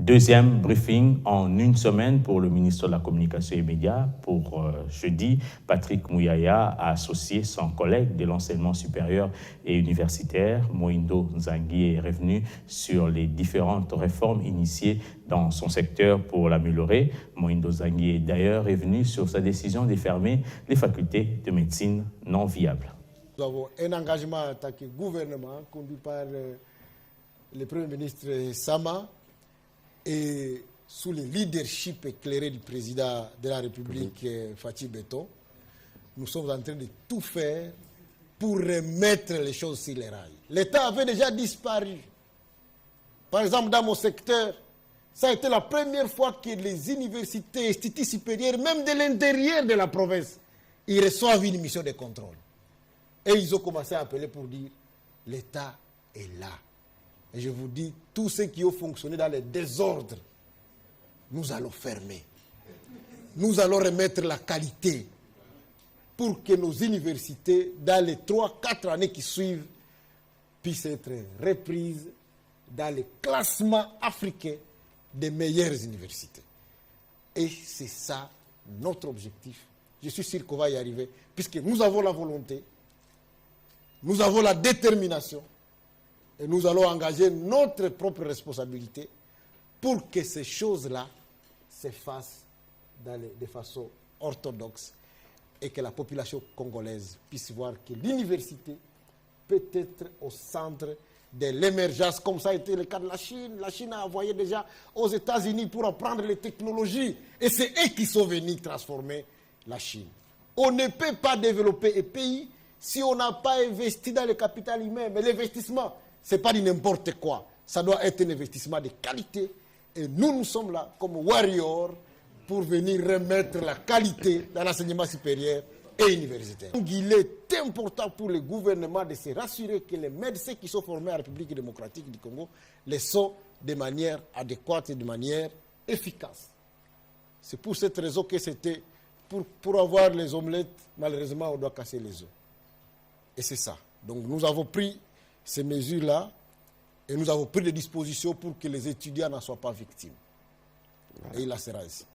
Deuxième briefing en une semaine pour le ministre de la Communication et Médias. Pour jeudi, Patrick Mouyaya a associé son collègue de l'enseignement supérieur et universitaire, Moindo Nzangi, est revenu sur les différentes réformes initiées dans son secteur pour l'améliorer. Moindo Nzangi est d'ailleurs revenu sur sa décision de fermer les facultés de médecine non viables. Nous avons un engagement en tant que gouvernement conduit par le Premier ministre Sama et sous le leadership éclairé du président de la République, Fathi Beton. Nous sommes en train de tout faire pour remettre les choses sur les rails. L'État avait déjà disparu. Par exemple, dans mon secteur, ça a été la première fois que les universités, instituts supérieurs, même de l'intérieur de la province, ils reçoivent une mission de contrôle. Et ils ont commencé à appeler pour dire l'État est là. Et je vous dis, tous ceux qui ont fonctionné dans les désordres, nous allons fermer. Nous allons remettre la qualité pour que nos universités, dans les 3-4 années qui suivent, puissent être reprises dans les classements africains des meilleures universités. Et c'est ça notre objectif. Je suis sûr qu'on va y arriver, puisque nous avons la volonté, nous avons la détermination, et nous allons engager notre propre responsabilité pour que ces choses-là se fassent de façon orthodoxe et que la population congolaise puisse voir que l'université peut être au centre de l'émergence, comme ça a été le cas de la Chine. La Chine a envoyé déjà aux États-Unis pour apprendre les technologies, et c'est eux qui sont venus transformer la Chine. On ne peut pas développer un pays si on n'a pas investi dans le capital humain. Mais l'investissement, ce n'est pas du n'importe quoi. Ça doit être un investissement de qualité. Et nous sommes là comme warriors pour venir remettre la qualité dans l'enseignement supérieur et universitaire. Donc, il est important pour le gouvernement de se rassurer que les médecins qui sont formés en République démocratique du Congo les sont de manière adéquate et de manière efficace. C'est pour cette raison que c'était pour avoir les omelettes, malheureusement, on doit casser les œufs. Et c'est ça. Donc nous avons pris ces mesures-là et nous avons pris des dispositions pour que les étudiants n'en soient pas victimes. Et il en sera ainsi.